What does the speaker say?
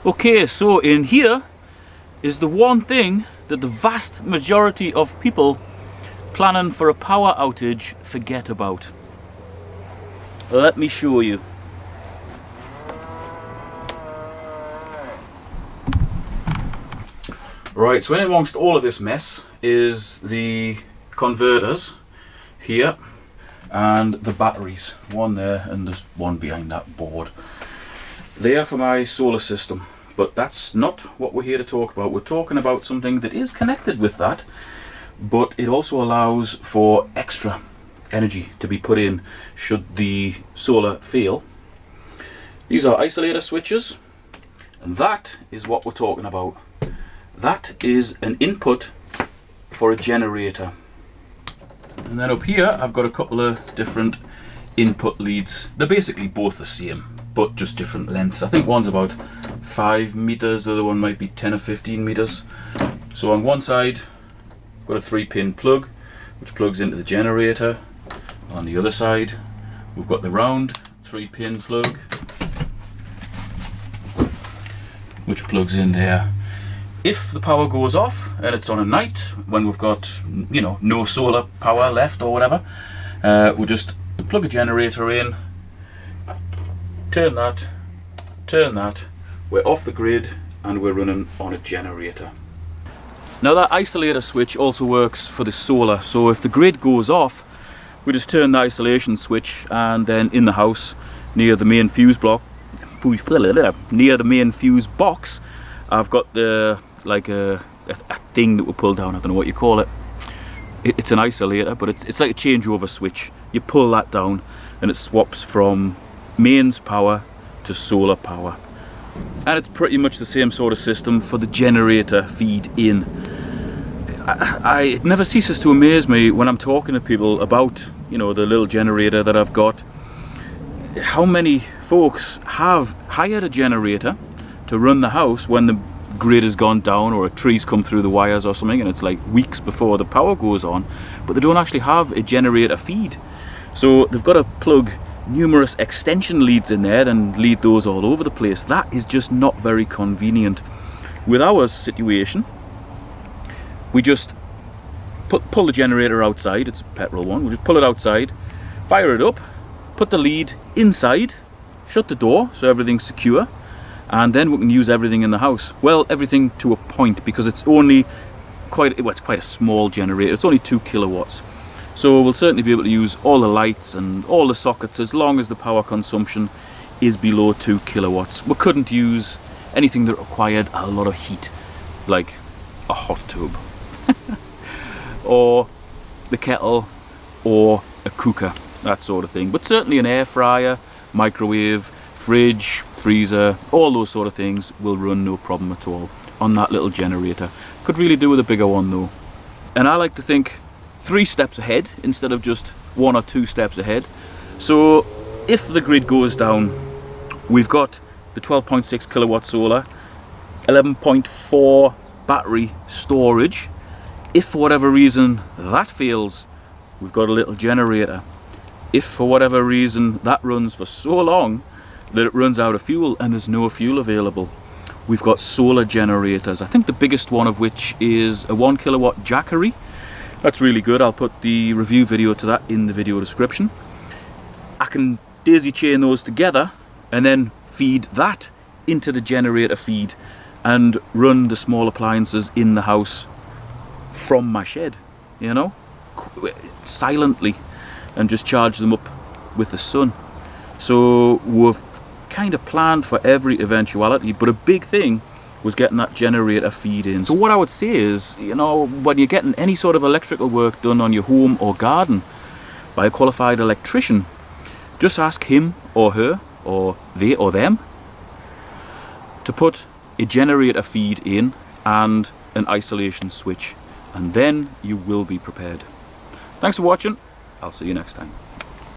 Okay, so in here is the one thing that the vast majority of people planning for a power outage forget about. Let me show you. Right, so in amongst all of this mess is the converters here and the batteries. One there and there's one behind that board. They are for my solar system. But that's not what we're here to talk about. We're talking about something that is connected with that, but it also allows for extra energy to be put in should the solar fail. These are isolator switches, and that is what we're talking about. That is an input for a generator. And then up here I've got a couple of different input leads. They're basically both the same, but just different lengths. I think one's about 5 meters, the other one might be 10 or 15 meters. So on one side, I've got a 3-pin plug, which plugs into the generator. On the other side, we've got the round 3-pin plug, which plugs in there. If the power goes off, and it's on a night, when we've got, you know, no solar power left or whatever, we'll just plug a generator in, turn that, we're off the grid and we're running on a generator. Now that isolator switch also works for the solar, so if the grid goes off, we just turn the isolation switch, and then in the house near the main fuse box, I've got the a thing that will pull down. I don't know what you call it. It's an isolator, but it's like a changeover switch. You pull that down and it swaps from mains power to solar power, and it's pretty much the same sort of system for the generator feed in. It never ceases to amaze me when I'm talking to people about, you know, the little generator that I've got, how many folks have hired a generator to run the house when the grid has gone down or a tree's come through the wires or something, and it's like weeks before the power goes on, but they don't actually have a generator feed. So they've got to plug numerous extension leads in there and lead those all over the place. That is just not very convenient. With our situation, we just pull the generator outside. It's a petrol one. We just pull it outside, fire it up, put the lead inside, shut the door so everything's secure, and then we can use everything in the house. Well, everything to a point, because it's only it's quite a small generator. It's only 2 kilowatts. So we'll certainly be able to use all the lights and all the sockets as long as the power consumption is below 2 kilowatts. We couldn't use anything that required a lot of heat, like a hot tub, or the kettle, or a cooker, that sort of thing. But certainly an air fryer, microwave, fridge, freezer, all those sort of things will run no problem at all on that little generator. Could really do with a bigger one though. And I like to think 3 steps ahead instead of just 1 or 2 steps ahead. So if the grid goes down, we've got the 12.6 kilowatt solar, 11.4 battery storage. If for whatever reason that fails, we've got a little generator. If for whatever reason that runs for so long that it runs out of fuel and there's no fuel available, we've got solar generators. I think the biggest one of which is a 1 kilowatt Jackery. That's really good. I'll put the review video to that in the video description. I can daisy chain those together and then feed that into the generator feed and run the small appliances in the house from my shed, you know, silently, and just charge them up with the sun. So we've kind of planned for every eventuality, but a big thing was getting that generator feed in. So what I would say is, you know, when you're getting any sort of electrical work done on your home or garden by a qualified electrician, just ask him or her or they or them to put a generator feed in and an isolation switch, and then you will be prepared. Thanks for watching. I'll see you next time.